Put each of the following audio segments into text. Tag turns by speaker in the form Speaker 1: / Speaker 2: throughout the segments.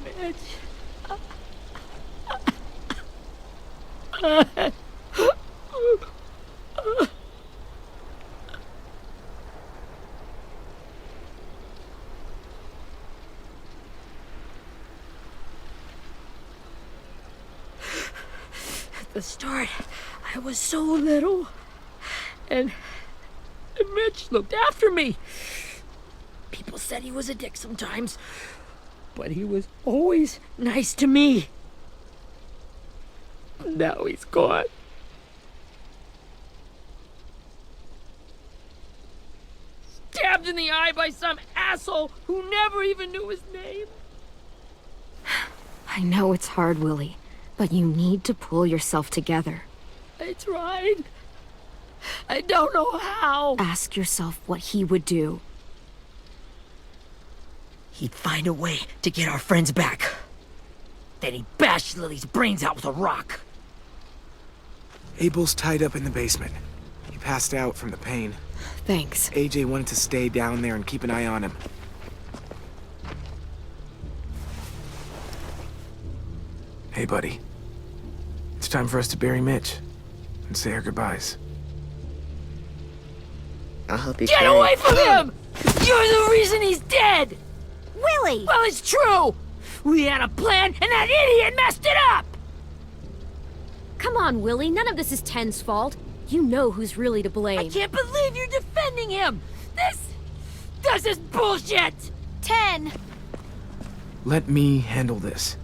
Speaker 1: Mitch. At the start, I was so little, and Mitch looked after me. People said he was a dick sometimes, but he was always nice to me. Now he's gone. Stabbed in the eye by some asshole who never even knew his name.
Speaker 2: I know it's hard, Willie, but you need to pull yourself together.
Speaker 1: I tried. I don't know how.
Speaker 2: Ask yourself what he would do.
Speaker 1: He'd find a way to get our friends back. Then he'd bash Lily's brains out with a rock.
Speaker 3: Abel's tied up in the basement. He passed out from the pain.
Speaker 2: Thanks.
Speaker 3: AJ wanted to stay down there and keep an eye on him. Hey, buddy. It's time for us to bury Mitch and say our goodbyes.
Speaker 4: I'll help you
Speaker 1: Get
Speaker 4: carry
Speaker 1: away from him! You're the reason he's dead!
Speaker 2: Willie!
Speaker 1: Well, it's true! We had a plan, and that idiot messed it up!
Speaker 2: Come on, Willie. None of this is Ten's fault. You know who's really to blame.
Speaker 1: I can't believe you're defending him! This is bullshit!
Speaker 2: Ten!
Speaker 3: Let me handle this.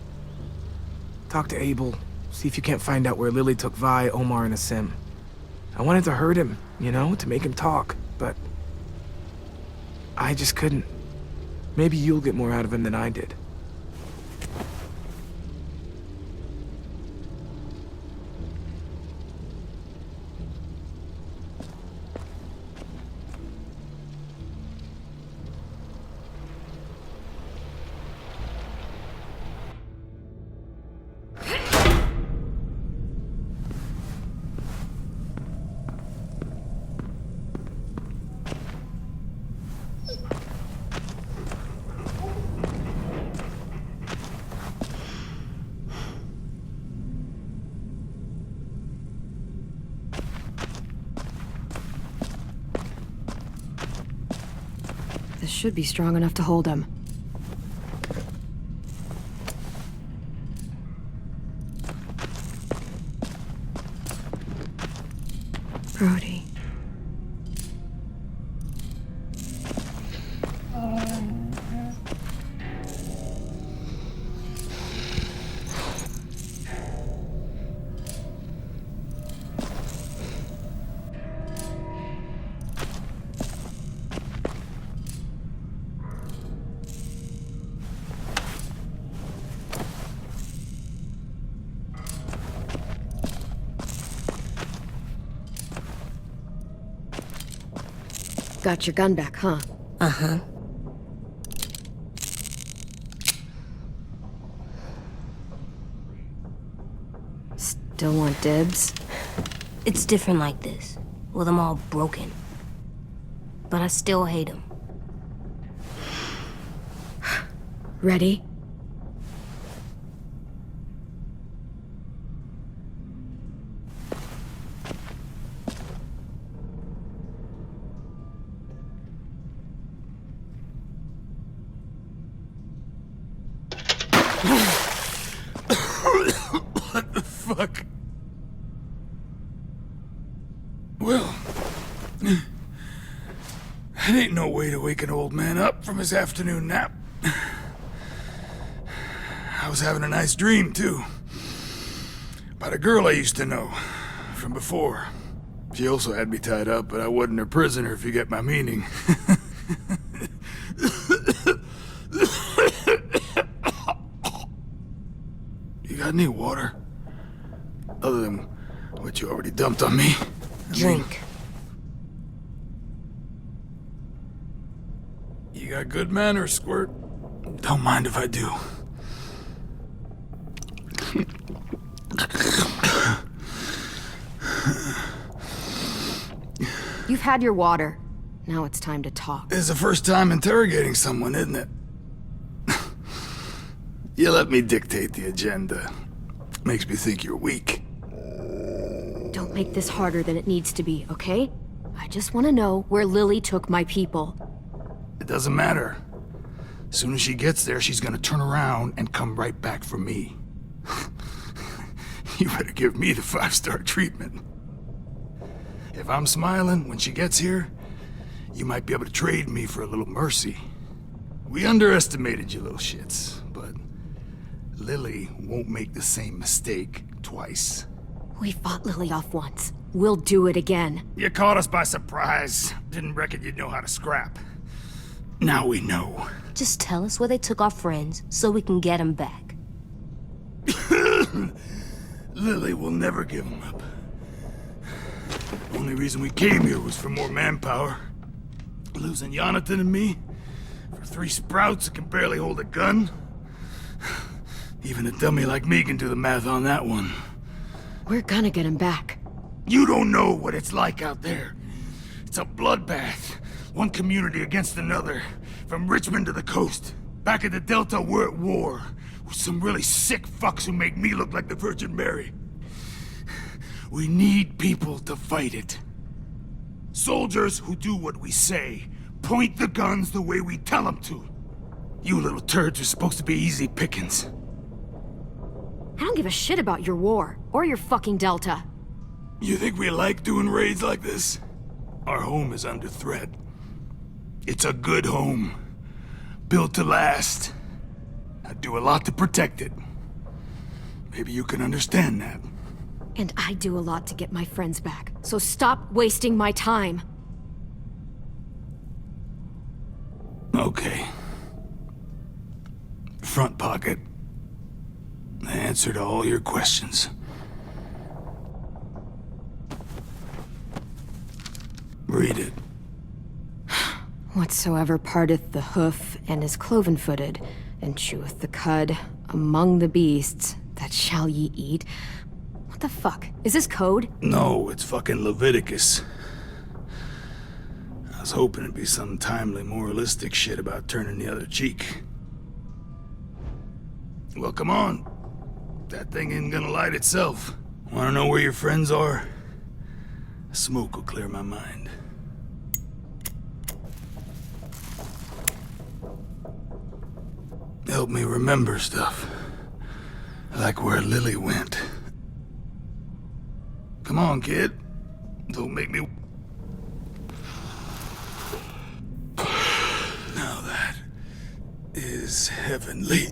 Speaker 3: Talk to Abel. See if you can't find out where Lily took Vi, Omar, and Asim. I wanted to hurt him, you know, to make him talk, but I just couldn't. Maybe you'll get more out of him than I did.
Speaker 2: This should be strong enough to hold him. Brody. Got your gun back, huh?
Speaker 4: Uh-huh.
Speaker 2: Still want dibs?
Speaker 4: It's different like this, with them all broken. But I still hate them.
Speaker 2: Ready?
Speaker 5: What the fuck? Well, that ain't no way to wake an old man up from his afternoon nap. I was having a nice dream, too. About a girl I used to know from before. She also had me tied up, but I wasn't her prisoner, if you get my meaning. You got any water? Other than what you already dumped on me?
Speaker 4: Drink.
Speaker 5: You got good manners, Squirt. Don't mind if I do.
Speaker 2: You've had your water. Now it's time to talk.
Speaker 5: It's the first time interrogating someone, isn't it? You let me dictate the agenda. Makes me think you're weak.
Speaker 2: Don't make this harder than it needs to be, okay? I just want to know where Lily took my people.
Speaker 5: It doesn't matter. As soon as she gets there, she's gonna turn around and come right back for me. You better give me the 5-star treatment. If I'm smiling when she gets here, you might be able to trade me for a little mercy. We underestimated you little shits, but Lily won't make the same mistake twice.
Speaker 2: We fought Lily off once. We'll do it again.
Speaker 5: You caught us by surprise. Didn't reckon you'd know how to scrap. Now we know.
Speaker 4: Just tell us where they took our friends so we can get them back.
Speaker 5: Lily will never give them up. Only reason we came here was for more manpower. Losing Jonathan and me for 3 sprouts that can barely hold a gun. Even a dummy like me can do the math on that one.
Speaker 2: We're gonna get him back.
Speaker 5: You don't know what it's like out there. It's a bloodbath. One community against another. From Richmond to the coast. Back at the Delta, we're at war. With some really sick fucks who make me look like the Virgin Mary. We need people to fight it. Soldiers who do what we say. Point the guns the way we tell them to. You little turds are supposed to be easy pickings.
Speaker 2: I don't give a shit about your war, or your fucking Delta.
Speaker 5: You think we like doing raids like this? Our home is under threat. It's a good home. Built to last. I do a lot to protect it. Maybe you can understand that.
Speaker 2: And I do a lot to get my friends back, so stop wasting my time.
Speaker 5: Okay. Front pocket. The answer to all your questions. Read it.
Speaker 2: Whatsoever parteth the hoof, and is cloven-footed, and cheweth the cud, among the beasts, that shall ye eat. What the fuck? Is this code?
Speaker 5: No, it's fucking Leviticus. I was hoping it'd be some timely, moralistic shit about turning the other cheek. Well, come on. That thing ain't gonna light itself. Wanna know where your friends are? Smoke will clear my mind. Help me remember stuff. Like where Lily went. Come on, kid. Don't make me... Now that is heavenly.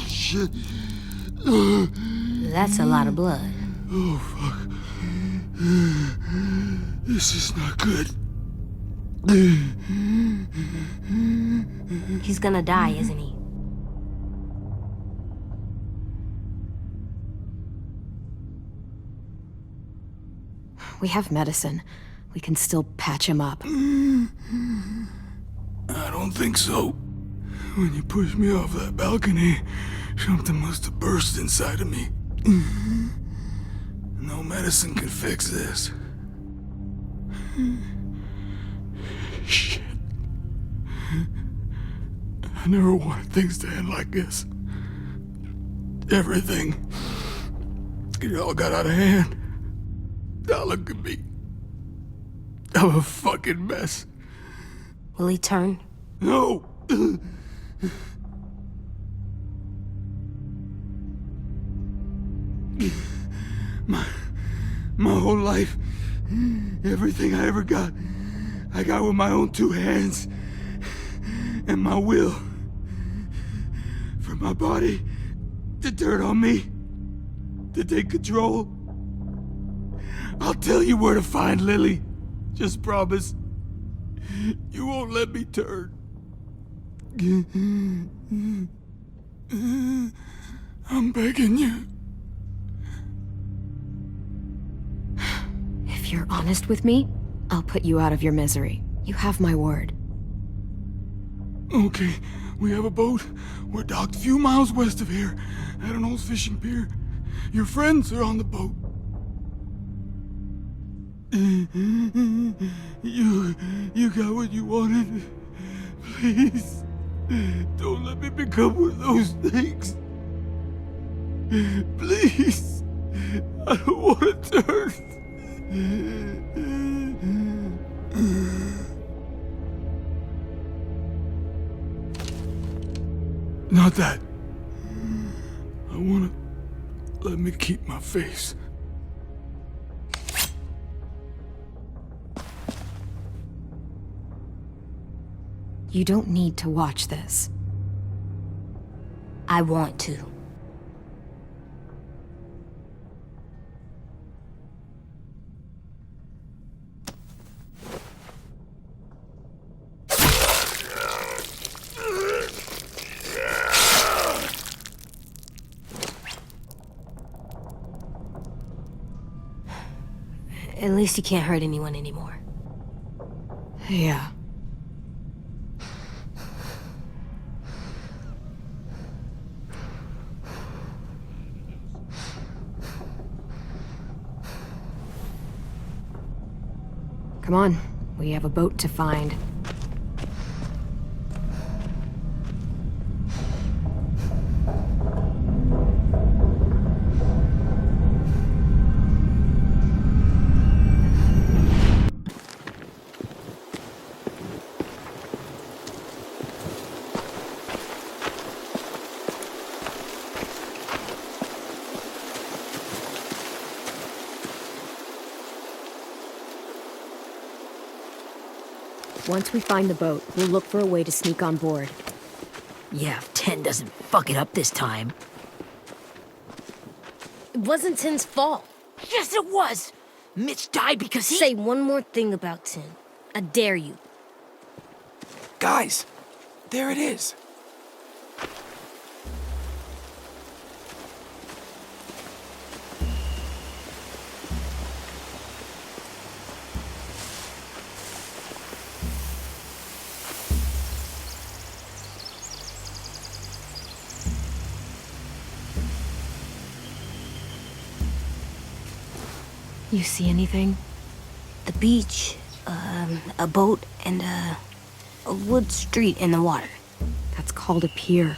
Speaker 5: Shit.
Speaker 4: That's a lot of blood.
Speaker 5: Oh, fuck. This is not good.
Speaker 4: He's gonna die, isn't he?
Speaker 2: We have medicine. We can still patch him up.
Speaker 5: I don't think so. When you pushed me off that balcony, something must have burst inside of me. No medicine can fix this. Shit. I never wanted things to end like this. Everything. It all got out of hand. Now look at me. I'm a fucking mess.
Speaker 4: Will he turn?
Speaker 5: No! My whole life, everything I ever got, I got with my own 2 hands and my will. For my body to turn on me, to take control. I'll tell you where to find Lily. Just promise you won't let me turn. I'm begging you.
Speaker 2: If you're honest with me, I'll put you out of your misery. You have my word.
Speaker 5: Okay, We have a boat. We're docked a few miles west of here at an old fishing pier. Your friends are on the boat. You got what you wanted. Please, don't let me become one of those things. Please, I don't want to turn. Not that. I want to let me keep my face.
Speaker 2: You don't need to watch this.
Speaker 4: I want to. At least you can't hurt anyone anymore.
Speaker 2: Yeah. Come on, we have a boat to find. Once we find the boat, we'll look for a way to sneak on board.
Speaker 1: Yeah, if 10 doesn't fuck it up this time.
Speaker 4: It wasn't Tin's fault.
Speaker 1: Yes, it was! Mitch died because he...
Speaker 4: Say one more thing about Tin. I dare you.
Speaker 3: Guys, there it is.
Speaker 2: You see anything?
Speaker 4: The beach, a boat, and a wood street in the water.
Speaker 2: That's called a pier.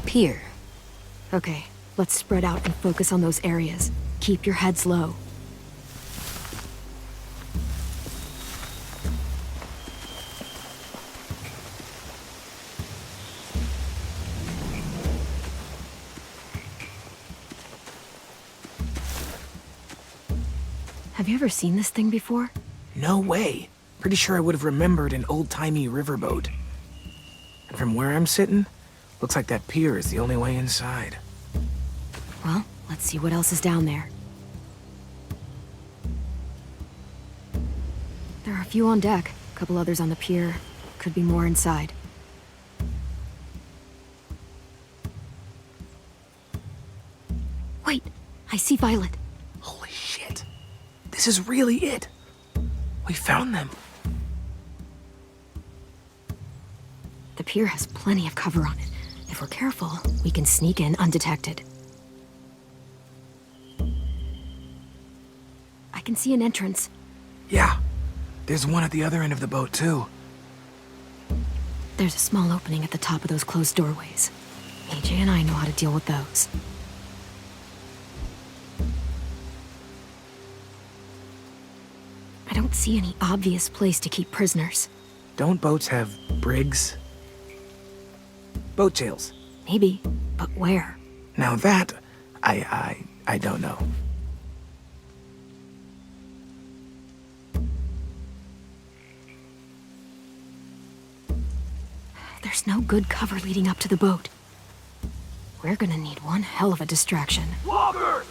Speaker 4: Pier.
Speaker 2: Okay, let's spread out and focus on those areas. Keep your heads low. Have you ever seen this thing before?
Speaker 3: No way. Pretty sure I would have remembered an old-timey riverboat. And from where I'm sitting, looks like that pier is the only way inside.
Speaker 2: Well, let's see what else is down there. There are a few on deck, a couple others on the pier. Could be more inside. Wait, I see Violet.
Speaker 3: Holy shit. This is really it. We found them.
Speaker 2: The pier has plenty of cover on it. If we're careful, we can sneak in undetected. I can see an entrance.
Speaker 3: Yeah. There's one at the other end of the boat, too.
Speaker 2: There's a small opening at the top of those closed doorways. AJ and I know how to deal with those. I don't see any obvious place to keep prisoners.
Speaker 3: Don't boats have brigs? Boat jails.
Speaker 2: Maybe, but where?
Speaker 3: Now that, I don't know.
Speaker 2: There's no good cover leading up to the boat. We're gonna need one hell of a distraction.
Speaker 3: Walker!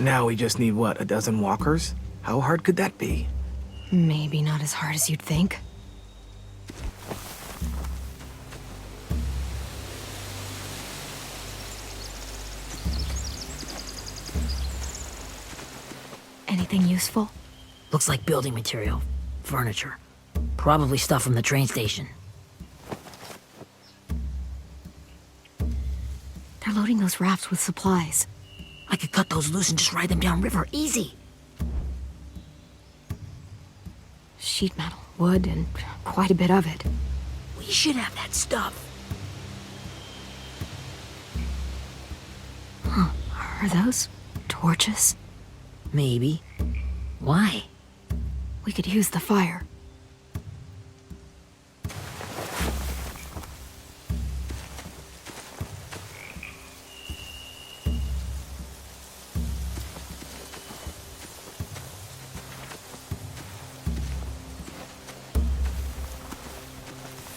Speaker 3: Now we just need, what, a dozen walkers? How hard could that be?
Speaker 2: Maybe not as hard as you'd think. Anything useful?
Speaker 1: Looks like building material. Furniture. Probably stuff from the train station.
Speaker 2: They're loading those rafts with supplies.
Speaker 1: I could cut those loose and just ride them downriver. Easy.
Speaker 2: Sheet metal, wood, and quite a bit of it.
Speaker 1: We should have that stuff.
Speaker 2: Huh. Are those torches?
Speaker 1: Maybe. Why?
Speaker 2: We could use the fire.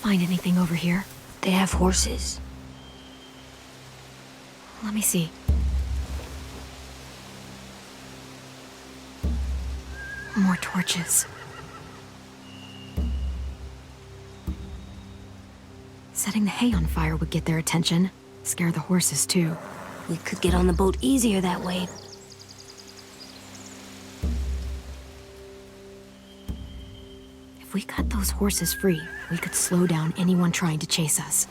Speaker 2: Find anything over here?
Speaker 4: They have horses.
Speaker 2: Let me see. More torches. Setting the hay on fire would get their attention. Scare the horses, too.
Speaker 4: We could get on the boat easier that way.
Speaker 2: If we cut those horses free, we could slow down anyone trying to chase us.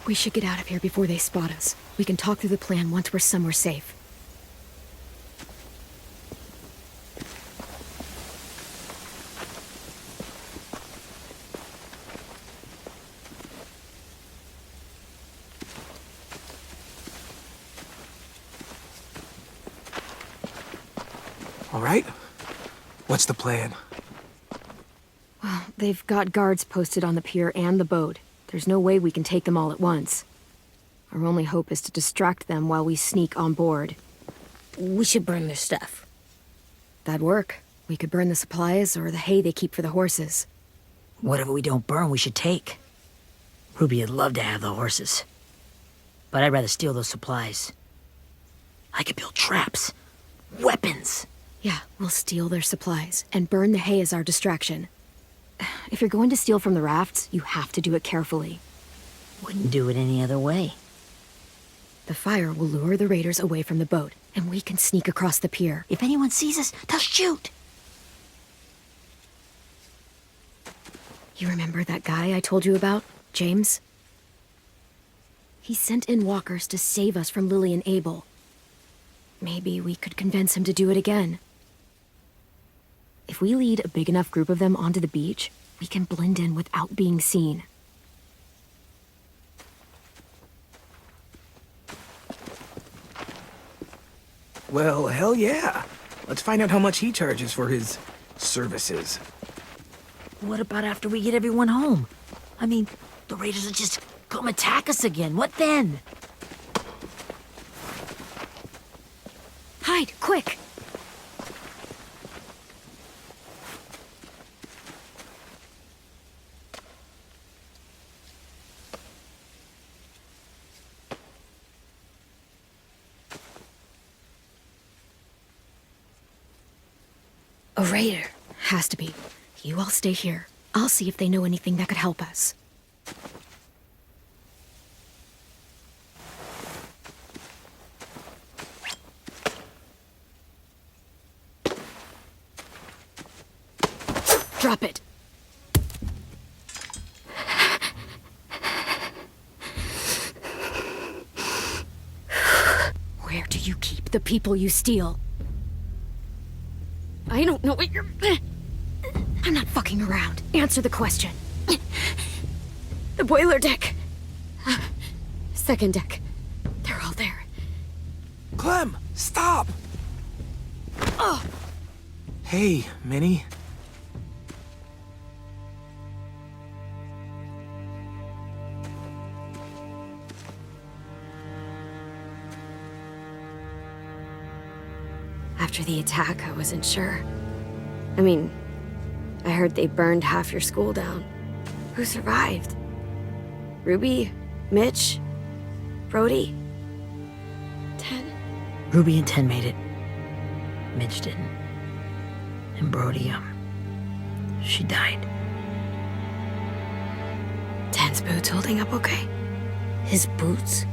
Speaker 2: We should get out of here before they spot us. We can talk through the plan once we're somewhere safe.
Speaker 3: All right? What's the plan?
Speaker 2: Well, they've got guards posted on the pier and the boat. There's no way we can take them all at once. Our only hope is to distract them while we sneak on board.
Speaker 4: We should burn their stuff.
Speaker 2: That'd work. We could burn the supplies or the hay they keep for the horses.
Speaker 1: Whatever we don't burn, we should take. Ruby would love to have the horses. But I'd rather steal those supplies. I could build traps. Weapons.
Speaker 2: Yeah, we'll steal their supplies and burn the hay as our distraction. If you're going to steal from the rafts, you have to do it carefully.
Speaker 1: Wouldn't do it any other way.
Speaker 2: The fire will lure the raiders away from the boat, and we can sneak across the pier.
Speaker 1: If anyone sees us, they'll shoot.
Speaker 2: You remember that guy I told you about, James? He sent in walkers to save us from Lily and Abel. Maybe we could convince him to do it again. If we lead a big enough group of them onto the beach, we can blend in without being seen.
Speaker 3: Well, hell yeah. Let's find out how much he charges for his services.
Speaker 1: What about after we get everyone home? I mean, the raiders will just come attack us again. What then?
Speaker 2: Hide, quick! A raider. Has to be. You all stay here. I'll see if they know anything that could help us. Drop it. Where do you keep the people you steal? I don't know what you're... I'm not fucking around. Answer the question. The boiler deck. Second deck. They're all there.
Speaker 3: Clem, stop!
Speaker 2: Oh!
Speaker 3: Hey, Minnie.
Speaker 2: After the attack, I wasn't sure. I mean, I heard they burned half your school down. Who survived? Ruby? Mitch? Brody? 10?
Speaker 1: Ruby and 10 made it. Mitch didn't. And Brody, she died.
Speaker 2: 10's boots holding up okay?
Speaker 4: His boots?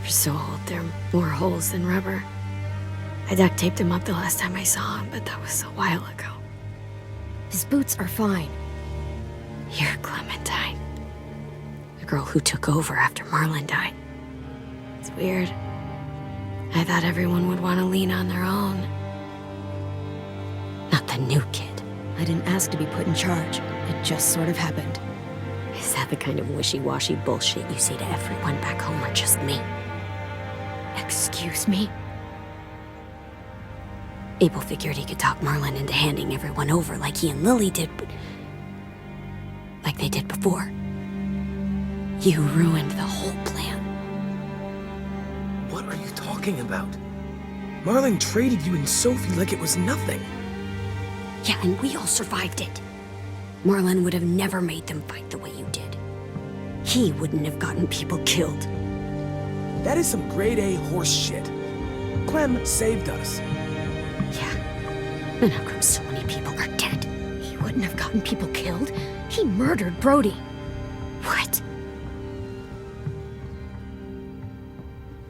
Speaker 2: They're so old, they're more holes than rubber. I duct taped him up the last time I saw him, but that was a while ago. His boots are fine. You're Clementine. The girl who took over after Marlon died. It's weird. I thought everyone would want to lean on their own. Not the new kid. I didn't ask to be put in charge. It just sort of happened. Is that the kind of wishy-washy bullshit you say to everyone back home, or just me? Excuse me? Abel figured he could talk Marlon into handing everyone over like he and Lily did, but... like they did before. You ruined the whole plan.
Speaker 3: What are you talking about? Marlon traded you and Sophie like it was nothing.
Speaker 2: Yeah, and we all survived it. Marlon would have never made them fight the way you did. He wouldn't have gotten people killed.
Speaker 3: That is some grade A horse shit. Clem saved us.
Speaker 2: Yeah, and how come so many people are dead? He wouldn't have gotten people killed. He murdered Brody. What?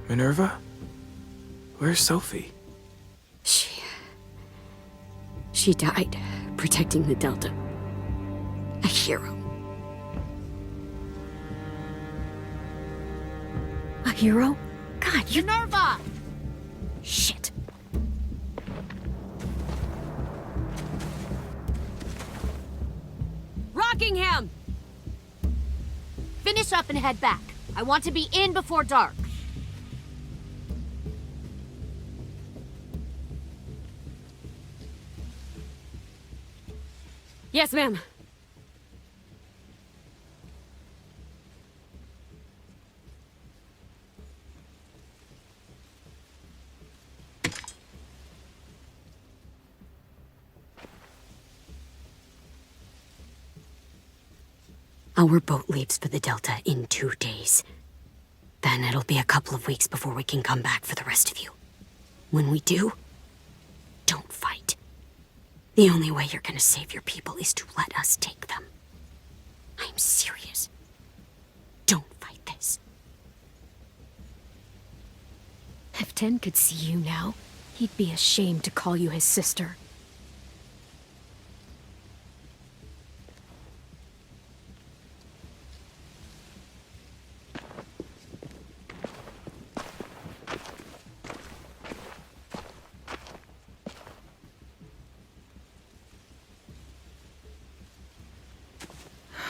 Speaker 3: Minerva? Where's Sophie?
Speaker 2: She died protecting the Delta. A hero. A hero? God, you...
Speaker 6: Minerva!
Speaker 2: Shit.
Speaker 6: Rockingham! Finish up and head back. I want to be in before dark.
Speaker 2: Yes, ma'am. Our boat leaves for the Delta in 2 days. Then it'll be a couple of weeks before we can come back for the rest of you. When we do, don't fight. The only way you're gonna save your people is to let us take them. I'm serious. Don't fight this. If Ten could see you now, he'd be ashamed to call you his sister.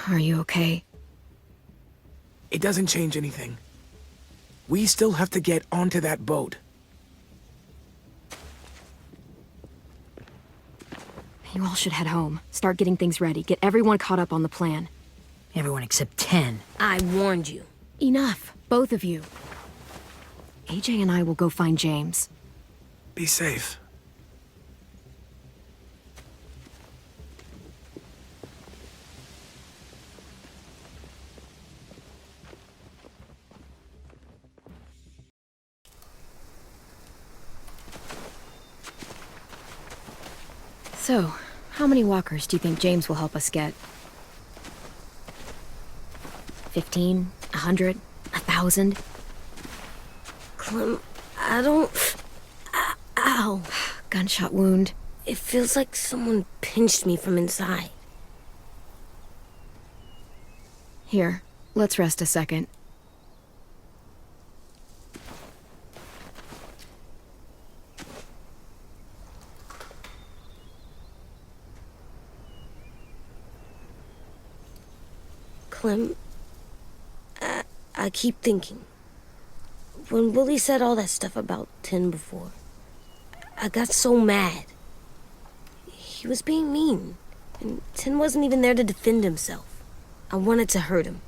Speaker 2: Are you okay?
Speaker 3: It doesn't change anything. We still have to get onto that boat.
Speaker 2: You all should head home. Start getting things ready. Get everyone caught up on the plan.
Speaker 1: Everyone except 10.
Speaker 4: I warned you.
Speaker 2: Enough, both of you. AJ and I will go find James.
Speaker 3: Be safe.
Speaker 2: So, how many walkers do you think James will help us get? 15? 100? 1,000?
Speaker 4: Clem, I don't... Ow.
Speaker 2: Gunshot wound.
Speaker 4: It feels like someone pinched me from inside.
Speaker 2: Here, let's rest a second.
Speaker 4: Clem, I keep thinking. When Willie said all that stuff about Tin before, I got so mad. He was being mean, and Tin wasn't even there to defend himself. I wanted to hurt him.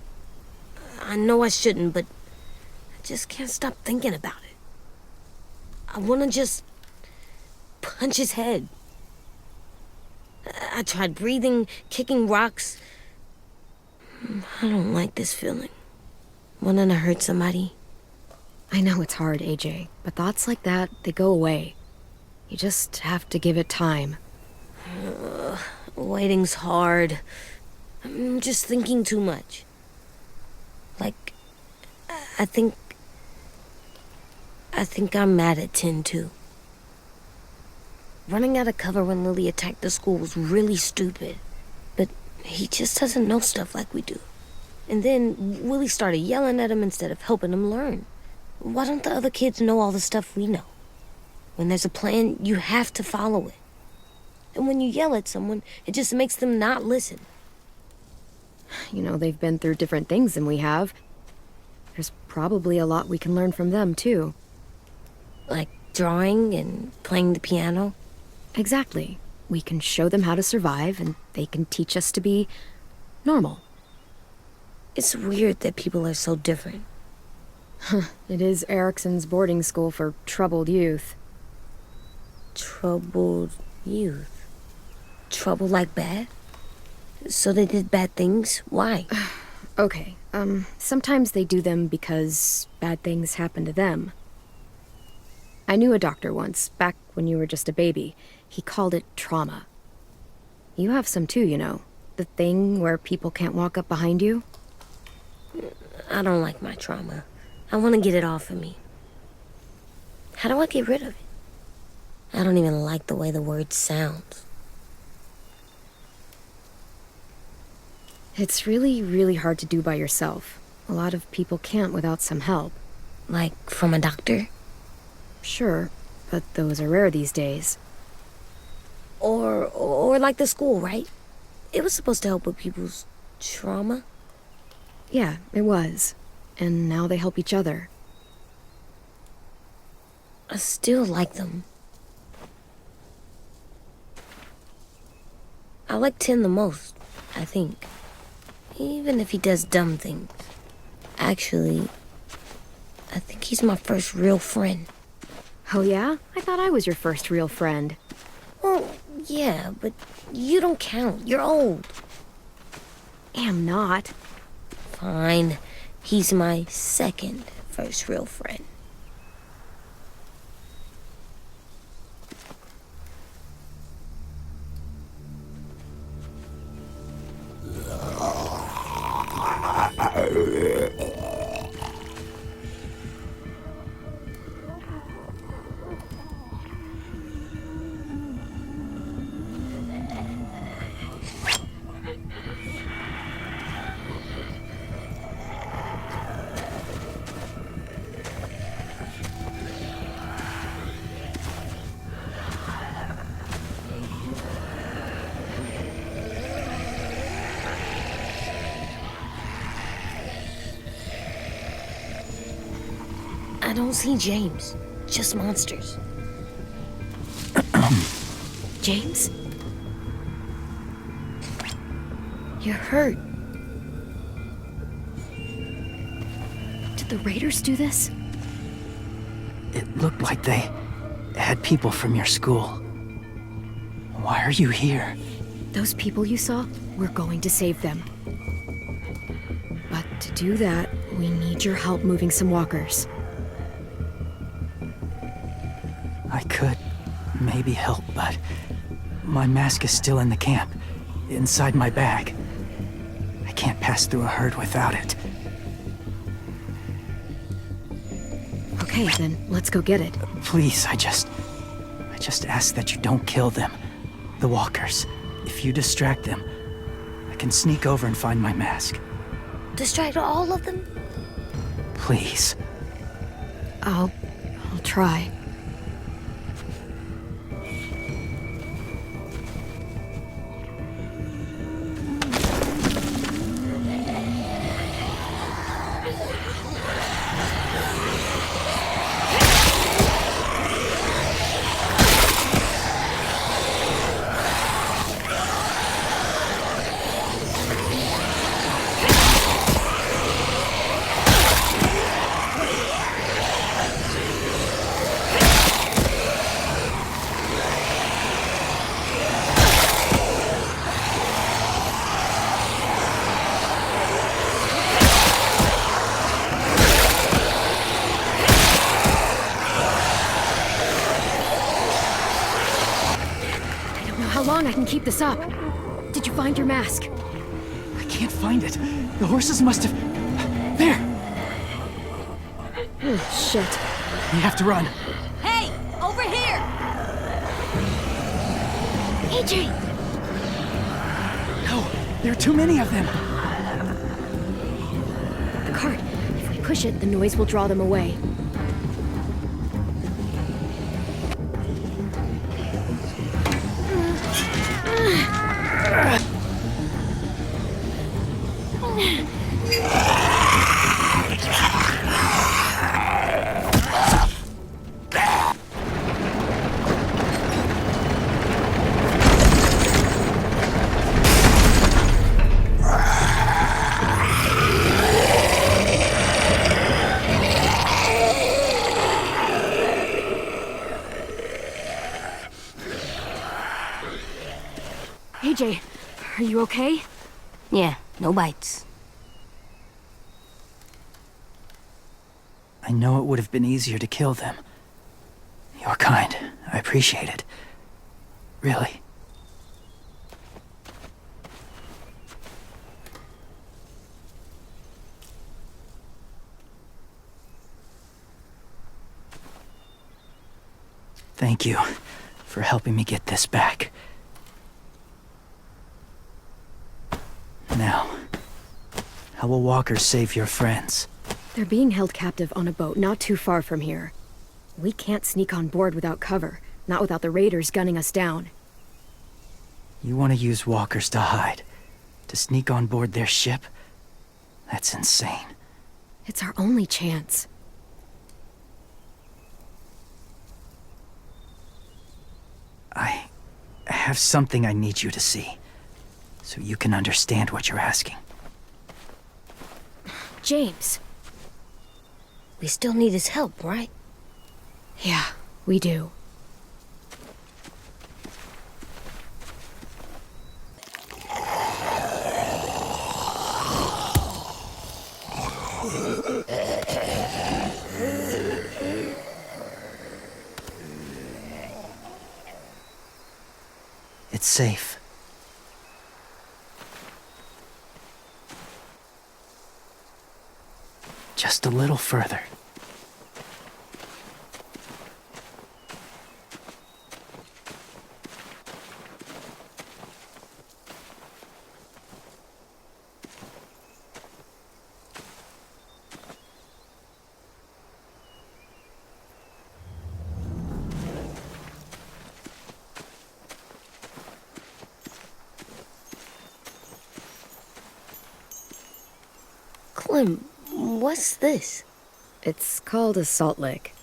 Speaker 4: I know I shouldn't, but I just can't stop thinking about it. I want to just punch his head. I tried breathing, kicking rocks. I don't like this feeling. Wanting to hurt somebody.
Speaker 2: I know it's hard, AJ, but thoughts like that, they go away. You just have to give it time.
Speaker 4: Waiting's hard. I'm just thinking too much. Like, I think... I think I'm mad at Tin, too. Running out of cover when Lily attacked the school was really stupid. But he just doesn't know stuff like we do. And then Willie started yelling at him instead of helping him learn. Why don't the other kids know all the stuff we know? When there's a plan, you have to follow it. And when you yell at someone, it just makes them not listen.
Speaker 2: You know, they've been through different things than we have. There's probably a lot we can learn from them, too.
Speaker 4: Like drawing and playing the piano.
Speaker 2: Exactly. We can show them how to survive, and they can teach us to be normal.
Speaker 4: It's weird that people are so different.
Speaker 2: It is Erickson's boarding school for troubled youth.
Speaker 4: Troubled youth? Trouble like bad? So they did bad things? Why?
Speaker 2: Okay, sometimes they do them because bad things happen to them. I knew a doctor once, back when you were just a baby. He called it trauma. You have some too, you know. The thing where people can't walk up behind you.
Speaker 4: I don't like my trauma. I want to get it off of me. How do I get rid of it? I don't even like the way the word sounds.
Speaker 2: It's really, really hard to do by yourself. A lot of people can't without some help.
Speaker 4: Like from a doctor?
Speaker 2: Sure, but those are rare these days.
Speaker 4: Or like the school, right? It was supposed to help with people's trauma.
Speaker 2: Yeah, it was. And now they help each other.
Speaker 4: I still like them. I like Tin the most, I think. Even if he does dumb things. Actually, I think he's my first real friend.
Speaker 2: Oh yeah? I thought I was your first real friend.
Speaker 4: Well, yeah, but you don't count. You're old.
Speaker 2: Am not.
Speaker 4: Fine. He's my second first real friend. I don't see James. Just monsters.
Speaker 2: James?
Speaker 4: You're hurt.
Speaker 2: Did the Raiders do this?
Speaker 7: It looked like they had people from your school. Why are you here?
Speaker 2: Those people you saw? We're going to save them. But to do that, we need your help moving some walkers.
Speaker 7: I could maybe help, but my mask is still in the camp, inside my bag. I can't pass through a herd without it.
Speaker 2: Okay, then let's go get it.
Speaker 7: Please, I just ask that you don't kill them. The walkers. If you distract them, I can sneak over and find my mask.
Speaker 4: Distract all of them?
Speaker 7: Please.
Speaker 2: I'll try. How long I can keep this up? Did you find your mask?
Speaker 7: I can't find it. The horses must have... There!
Speaker 2: Shit.
Speaker 7: We have to run.
Speaker 6: Hey, over here!
Speaker 2: AJ!
Speaker 7: No, there are too many of them.
Speaker 2: The cart. If we push it, the noise will draw them away. AJ, are you okay?
Speaker 4: Yeah, no bites.
Speaker 7: I know it would have been easier to kill them. You're kind. I appreciate it. Really. Thank you for helping me get this back. Now, how will walkers save your friends?
Speaker 2: They're being held captive on a boat not too far from here. We can't sneak on board without cover, not without the raiders gunning us down.
Speaker 7: You want to use walkers to hide? To sneak on board their ship? That's insane.
Speaker 2: It's our only chance.
Speaker 7: I have something I need you to see, so you can understand what you're asking.
Speaker 2: James.
Speaker 4: We still need his help, right?
Speaker 2: Yeah, we do.
Speaker 7: It's safe. Just a little further.
Speaker 4: Clem, what's this?
Speaker 2: It's called a salt lick.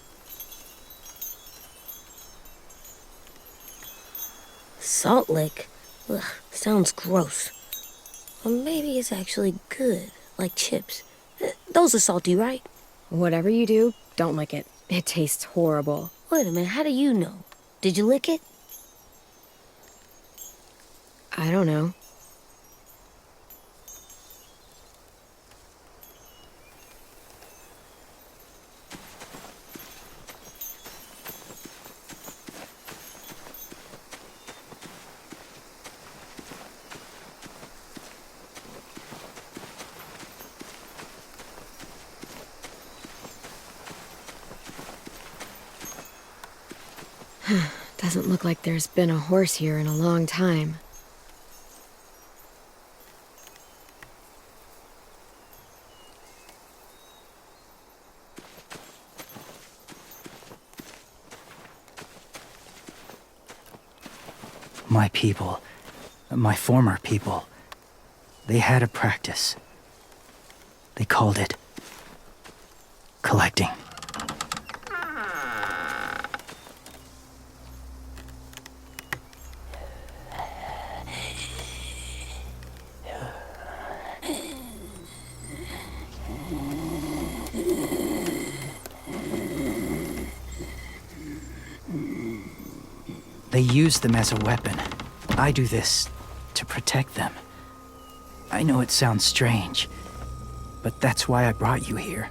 Speaker 4: Salt lick? Ugh, sounds gross. Or maybe it's actually good, like chips. Those are salty, right?
Speaker 2: Whatever you do, don't lick it. It tastes horrible.
Speaker 4: Wait a minute, how do you know? Did you lick it?
Speaker 2: I don't know. Doesn't look like there's been a horse here in a long time.
Speaker 7: My people, my former people, they had a practice. They called it collecting. They use them as a weapon. I do this to protect them. I know it sounds strange, but that's why I brought you here.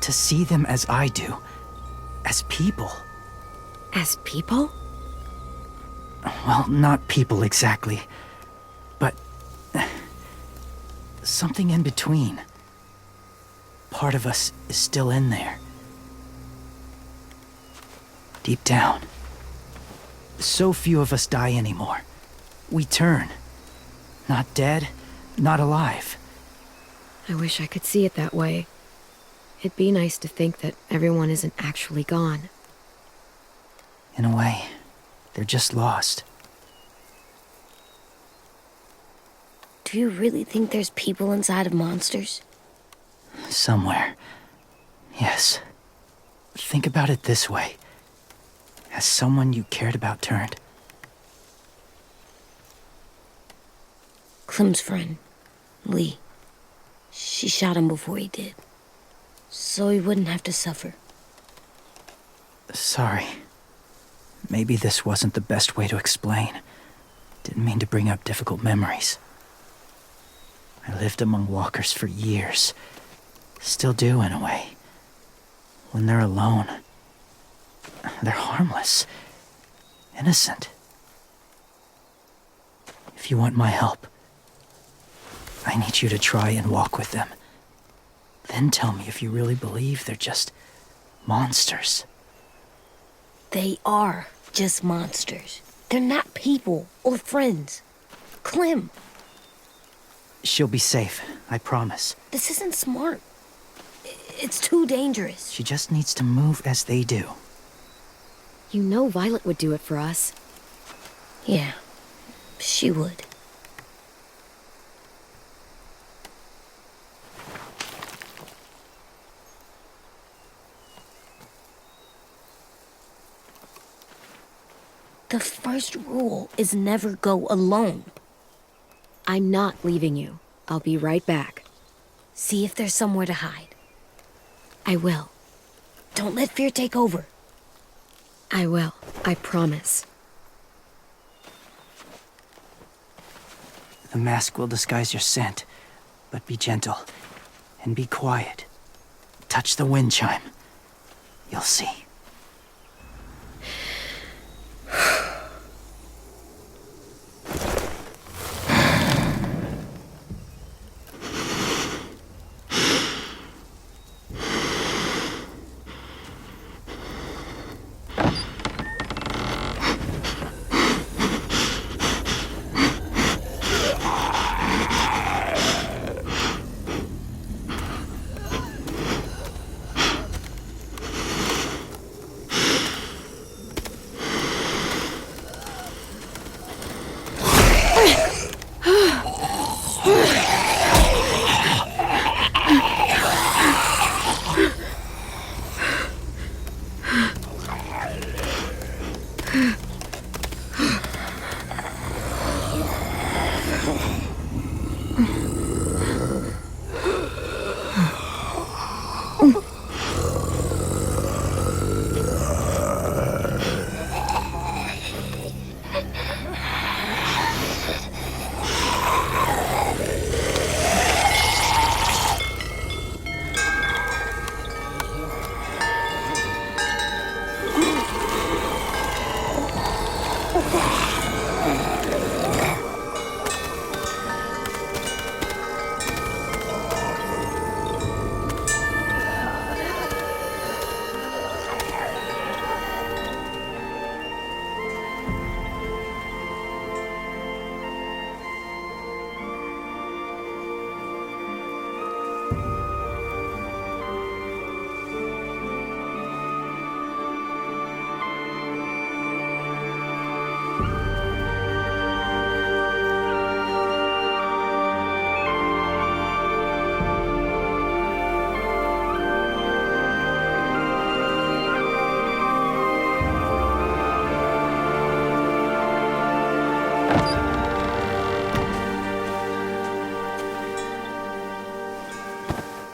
Speaker 7: To see them as I do, as people.
Speaker 2: As people?
Speaker 7: Well, not people exactly, but something in between. part of us is still in there. Deep down. So few of us die anymore. We turn. Not dead, not alive.
Speaker 2: I wish I could see it that way. It'd be nice to think that everyone isn't actually gone.
Speaker 7: In a way, they're just lost.
Speaker 4: Do you really think there's people inside of monsters?
Speaker 7: Somewhere. Yes. Think about it this way. Has someone you cared about turned?
Speaker 4: Clem's friend, Lee. She shot him before he did. So he wouldn't have to suffer.
Speaker 7: Sorry. Maybe this wasn't the best way to explain. Didn't mean to bring up difficult memories. I lived among walkers for years. Still do, in a way. When they're alone, they're harmless. Innocent. If you want my help, I need you to try and walk with them. Then tell me if you really believe they're just monsters.
Speaker 4: They are just monsters. They're not people or friends. Clem,
Speaker 7: She'll be safe, I promise.
Speaker 4: this isn't smart. It's too dangerous.
Speaker 7: She just needs to move as they do.
Speaker 2: You know Violet would do it for us.
Speaker 4: Yeah, she would. The first rule is never go alone.
Speaker 2: I'm not leaving you. I'll be right back.
Speaker 4: See if there's somewhere to hide.
Speaker 2: I will.
Speaker 4: Don't let fear take over.
Speaker 2: I will. I promise.
Speaker 7: The mask will disguise your scent, but be gentle and be quiet. Touch the wind chime. You'll see.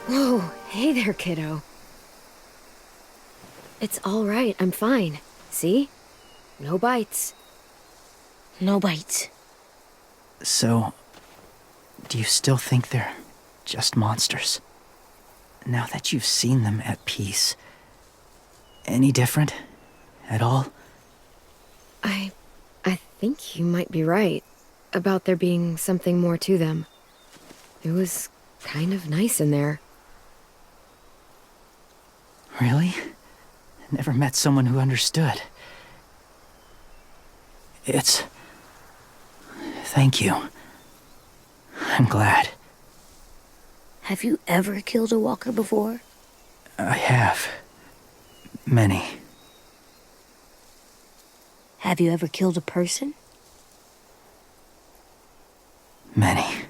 Speaker 2: Whoa, hey there, kiddo. It's all right, I'm fine. See? No bites.
Speaker 4: No bites.
Speaker 7: So, do you still think they're just monsters? Now that you've seen them at peace, any different at all?
Speaker 2: I think you might be right about there being something more to them. It was kind of nice in there.
Speaker 7: Really? Never met someone who understood. Thank you. I'm glad.
Speaker 4: Have you ever killed a walker before?
Speaker 7: I have. Many.
Speaker 4: Have you ever killed a person?
Speaker 7: Many.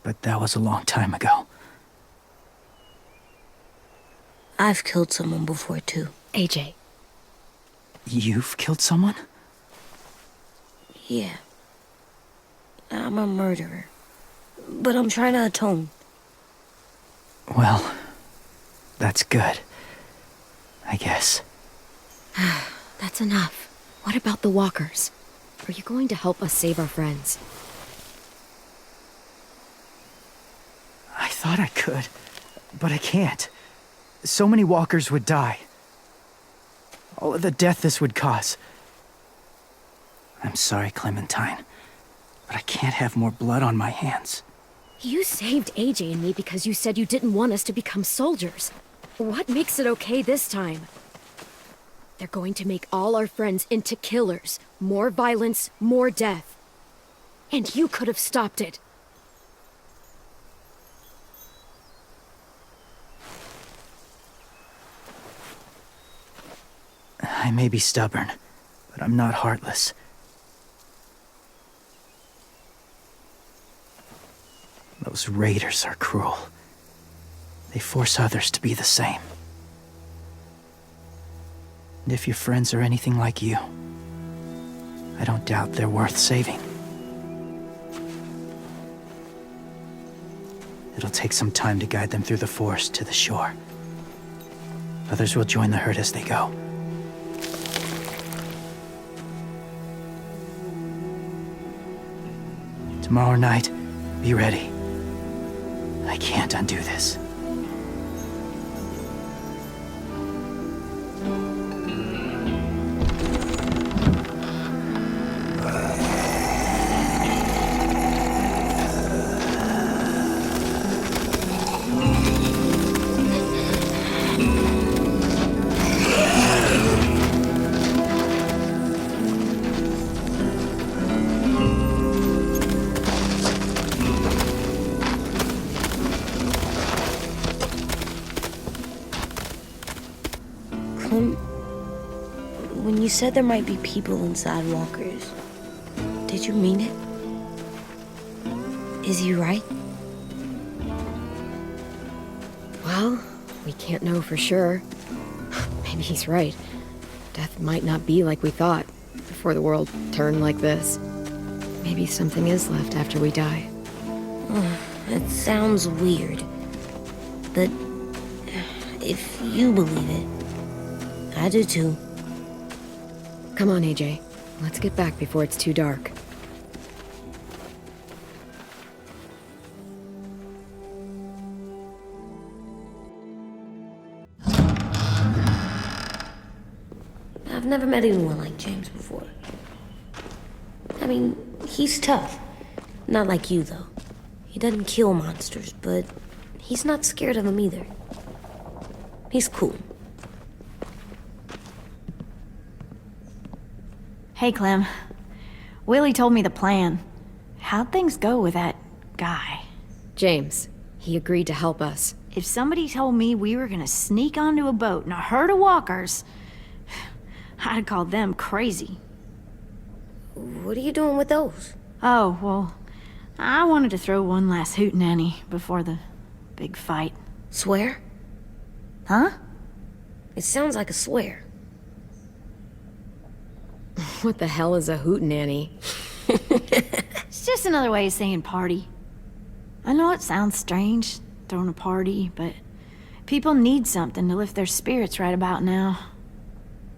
Speaker 7: But that was a long time ago.
Speaker 4: I've killed someone before, too.
Speaker 2: AJ.
Speaker 7: You've killed someone?
Speaker 4: Yeah. I'm a murderer. But I'm trying to atone.
Speaker 7: Well, that's good. I guess.
Speaker 2: That's enough. What about the walkers? Are you going to help us save our friends?
Speaker 7: I thought I could, but I can't. So many walkers would die. All of the death this would cause. I'm sorry, Clementine, but I can't have more blood on my hands.
Speaker 2: You saved AJ and me because you said you didn't want us to become soldiers. What makes it okay this time? They're going to make all our friends into killers. More violence, more death. And you could have stopped it.
Speaker 7: I may be stubborn, but I'm not heartless. Those raiders are cruel. They force others to be the same. And if your friends are anything like you, I don't doubt they're worth saving. It'll take some time to guide them through the forest to the shore. Others will join the herd as they go. Tomorrow night, be ready. I can't undo this.
Speaker 4: When you said there might be people inside walkers, did you mean it? Is he right?
Speaker 2: Well, we can't know for sure. Maybe he's right. Death might not be like we thought before the world turned like this. Maybe something is left after we die.
Speaker 4: It sounds weird. But if you believe it, I do too.
Speaker 2: Come on, AJ. Let's get back before it's too dark.
Speaker 4: I've never met anyone like James before. I mean, he's tough. Not like you, though. He doesn't kill monsters, but he's not scared of them either. He's cool.
Speaker 6: Hey, Clem. Willie told me the plan. How'd things go with that guy?
Speaker 2: James, he agreed to help us.
Speaker 6: If somebody told me we were gonna sneak onto a boat in a herd of walkers, I'd call them crazy.
Speaker 4: What are you doing with those?
Speaker 6: Oh, well, I wanted to throw one last hootenanny before the big fight.
Speaker 4: Swear?
Speaker 6: Huh?
Speaker 4: It sounds like a swear.
Speaker 2: What the hell is a hootenanny?
Speaker 6: It's just another way of saying party. I know it sounds strange, throwing a party, but people need something to lift their spirits right about now.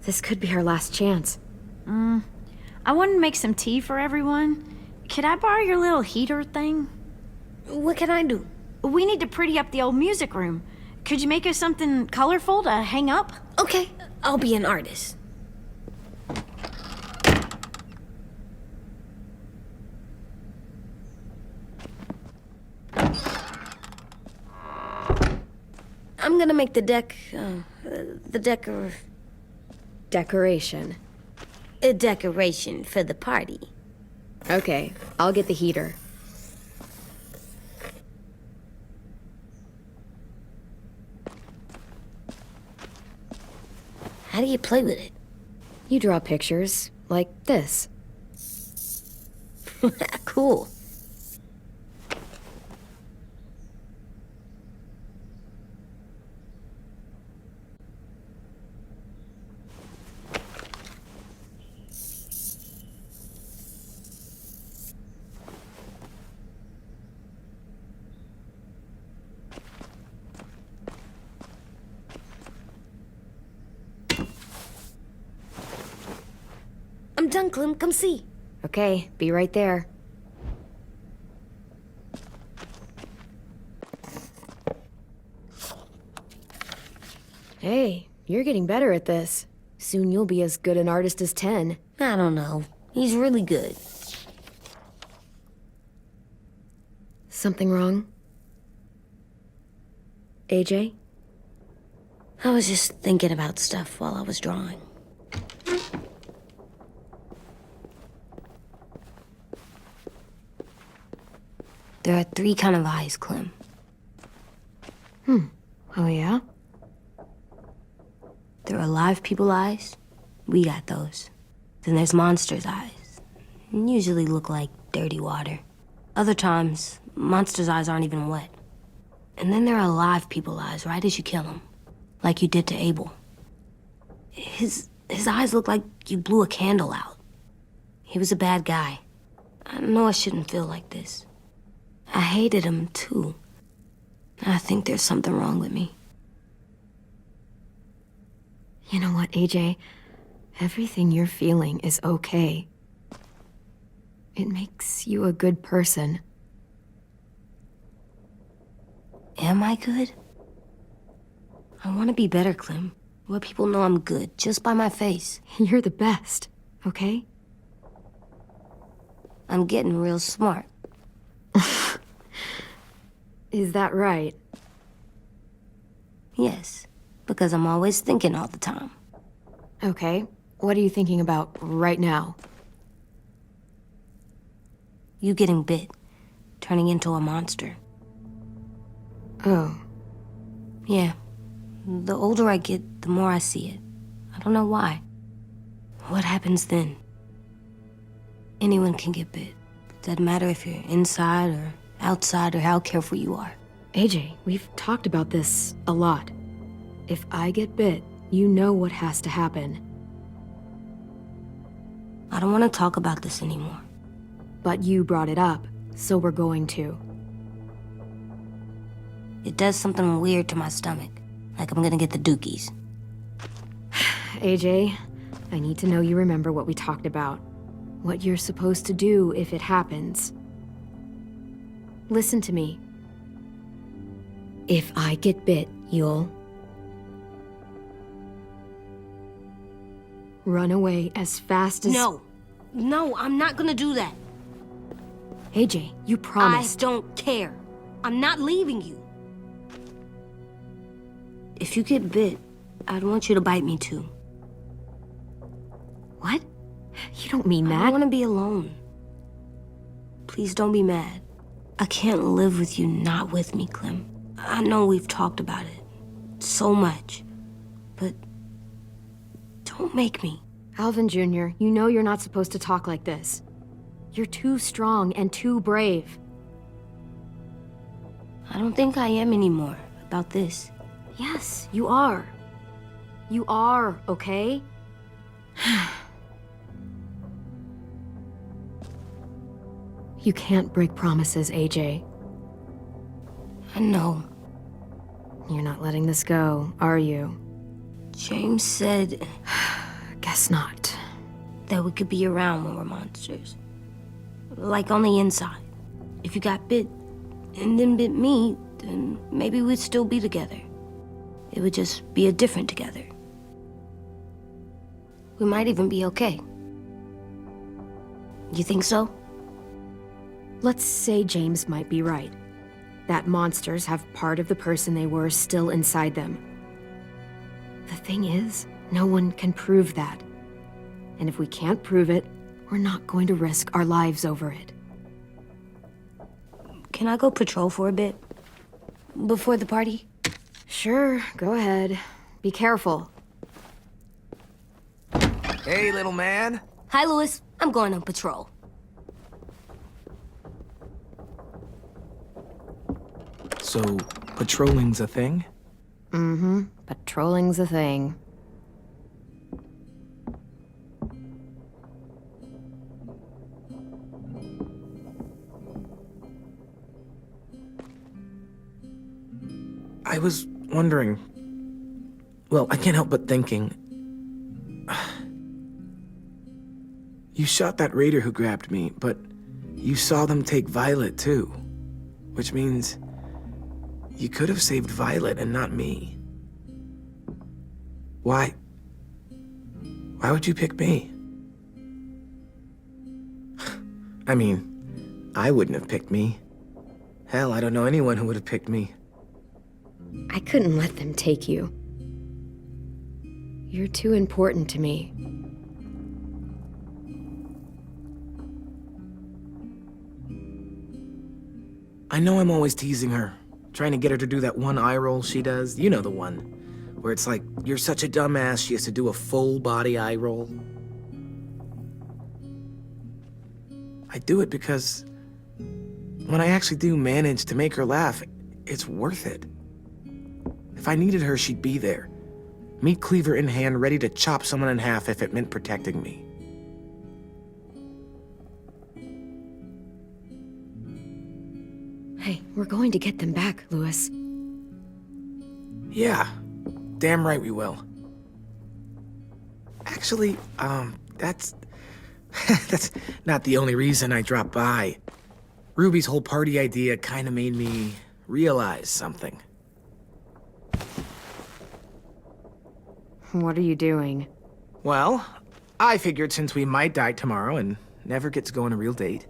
Speaker 2: This could be our last chance.
Speaker 6: I wanted to make some tea for everyone. Could I borrow your little heater thing?
Speaker 4: What can I do?
Speaker 6: We need to pretty up the old music room. Could you make us something colorful to hang up?
Speaker 4: Okay, I'll be an artist. I'm gonna make the
Speaker 2: Decoration.
Speaker 4: a decoration for the party.
Speaker 2: Okay, I'll get the heater.
Speaker 4: How do you play with it?
Speaker 2: You draw pictures, like this.
Speaker 4: Cool. I'm done, Clem. Come see.
Speaker 2: Okay, be right there. Hey, you're getting better at this. Soon you'll be as good an artist as 10.
Speaker 4: I don't know. He's really good.
Speaker 2: Something wrong? AJ?
Speaker 4: I was just thinking about stuff while I was drawing. There are 3 kind of eyes, Clem.
Speaker 2: Oh yeah?
Speaker 4: There are live people eyes. We got those. Then there's monsters' eyes. Usually look like dirty water. Other times, monsters' eyes aren't even wet. And then there are live people eyes right as you kill them. Like you did to Abel. His eyes look like you blew a candle out. He was a bad guy. I know I shouldn't feel like this. I hated him, too. I think there's something wrong with me.
Speaker 2: You know what, AJ? Everything you're feeling is okay. It makes you a good person.
Speaker 4: Am I good? I want to be better, Clem. Let people know I'm good, just by my face.
Speaker 2: You're the best, okay?
Speaker 4: I'm getting real smart.
Speaker 2: Is that right?
Speaker 4: Yes, because I'm always thinking all the time.
Speaker 2: Okay. What are you thinking about right now?
Speaker 4: You getting bit, turning into a monster.
Speaker 2: Oh.
Speaker 4: Yeah. The older I get, the more I see it. I don't know why. What happens then? Anyone can get bit. Doesn't matter if you're inside or outside or how careful you are.
Speaker 2: AJ, we've talked about this a lot. If I get bit, you know what has to happen.
Speaker 4: I don't want to talk about this anymore.
Speaker 2: But you brought it up, so we're going to.
Speaker 4: It does something weird to my stomach. Like I'm gonna get the dookies.
Speaker 2: AJ, I need to know you remember what we talked about. What you're supposed to do if it happens. Listen to me. If I get bit, you'll run away as fast as...
Speaker 4: No, I'm not gonna do that.
Speaker 2: AJ, you promised.
Speaker 4: I don't care. I'm not leaving you. If you get bit, I'd want you to bite me too.
Speaker 2: What? You don't mean
Speaker 4: I
Speaker 2: that.
Speaker 4: want to be alone. Please don't be mad. I can't live with you not with me, Clem. I know we've talked about it so much, but don't make me.
Speaker 2: Alvin Jr., you know you're not supposed to talk like this. You're too strong and too brave.
Speaker 4: I don't think I am anymore about this.
Speaker 2: Yes, you are. You are, okay? You can't break promises, AJ.
Speaker 4: I know.
Speaker 2: You're not letting this go, are you?
Speaker 4: James said
Speaker 2: Guess not.
Speaker 4: that we could be around when we're monsters. Like on the inside. If you got bit and then bit me, then maybe we'd still be together. It would just be a different together. We might even be okay. You think so?
Speaker 2: Let's say James might be right. that monsters have part of the person they were still inside them. The thing is, no one can prove that. And if we can't prove it, we're not going to risk our lives over it.
Speaker 4: Can I go patrol for a bit? Before the party?
Speaker 2: Sure, go ahead. Be careful.
Speaker 3: Hey, little man.
Speaker 4: Hi, Louis. I'm going on patrol.
Speaker 3: So, patrolling's a thing?
Speaker 2: Mm-hmm. Patrolling's a thing.
Speaker 3: I was wondering... Well, I can't help but thinking... You shot that raider who grabbed me, but you saw them take Violet too. Which means... You could have saved Violet and not me. Why? Why would you pick me? I mean, I wouldn't have picked me. Hell, I don't know anyone who would have picked me.
Speaker 2: I couldn't let them take you. You're too important to me.
Speaker 3: I know I'm always teasing her, trying to get her to do that one eye roll she does. You know the one, where it's like, you're such a dumbass, she has to do a full body eye roll. I do it because when I actually do manage to make her laugh, it's worth it. If I needed her, she'd be there. Meat cleaver in hand, ready to chop someone in half if it meant protecting me.
Speaker 2: Hey, we're going to get them back, Louis.
Speaker 3: Yeah, damn right we will. Actually, that's... that's not the only reason I dropped by. Ruby's whole party idea kinda made me realize something.
Speaker 2: What are you doing?
Speaker 3: Well, I figured since we might die tomorrow and never get to go on a real date,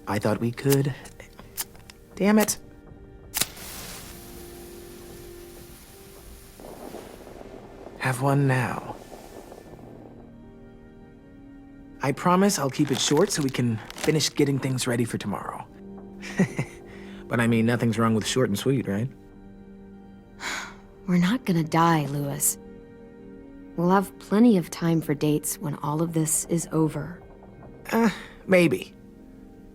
Speaker 3: I thought we could... Damn it. Have one now. I promise I'll keep it short so we can finish getting things ready for tomorrow. But I mean, nothing's wrong with short and sweet, right?
Speaker 2: We're not gonna die, Louis. We'll have plenty of time for dates when all of this is over.
Speaker 3: Maybe.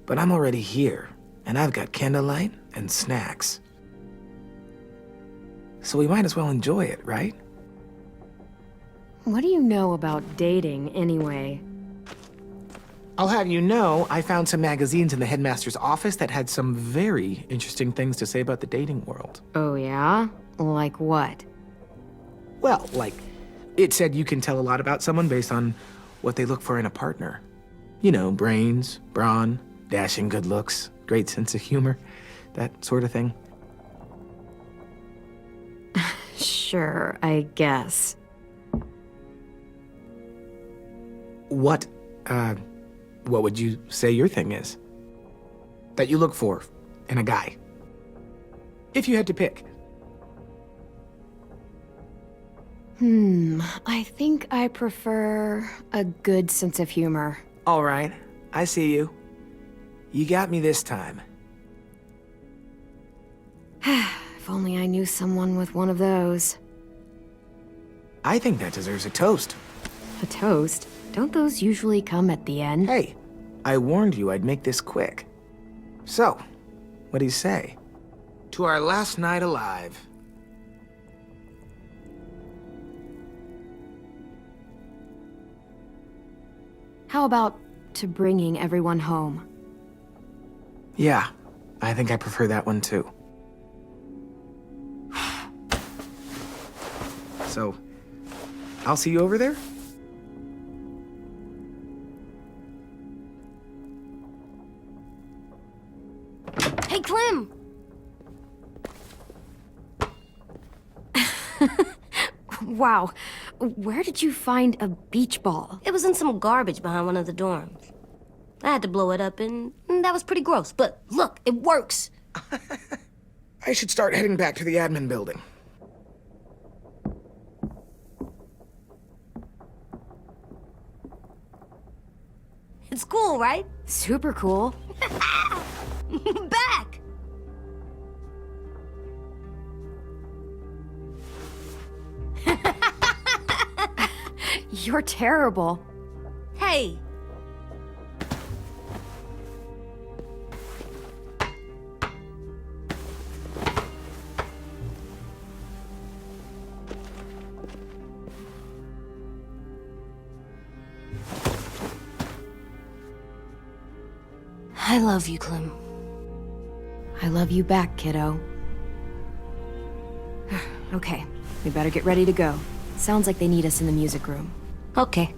Speaker 3: But I'm already here, and I've got candlelight and snacks. So we might as well enjoy it, right?
Speaker 2: What do you know about dating, anyway?
Speaker 3: I'll have you know, I found some magazines in the headmaster's office that had some very interesting things to say about the dating world.
Speaker 2: Oh, yeah? Like what?
Speaker 3: Well, like, it said you can tell a lot about someone based on what they look for in a partner. You know, brains, brawn, dashing good looks, great sense of humor, that sort of thing.
Speaker 2: Sure, I guess.
Speaker 3: What would you say your thing is? That you look for in a guy? If you had to pick.
Speaker 2: I think I prefer a good sense of humor.
Speaker 3: All right, I see you. You got me this time.
Speaker 2: If only I knew someone with one of those.
Speaker 3: I think that deserves a toast.
Speaker 2: A toast? Don't those usually come at the end?
Speaker 3: Hey, I warned you I'd make this quick. So, what do you say? To our last night alive.
Speaker 2: How about to bringing everyone home?
Speaker 3: Yeah, I think I prefer that one too. So, I'll see you over there?
Speaker 4: Hey, Clem!
Speaker 2: Wow, where did you find a beach ball?
Speaker 4: It was in some garbage behind one of the dorms. I had to blow it up, and that was pretty gross. But look, it works.
Speaker 3: I should start heading back to the admin building.
Speaker 4: It's cool, right?
Speaker 2: Super cool.
Speaker 4: Back!
Speaker 2: You're terrible.
Speaker 4: Hey! I love you, Clem.
Speaker 2: I love you back, kiddo. Okay, we better get ready to go. Sounds like they need us in the music room.
Speaker 4: Okay.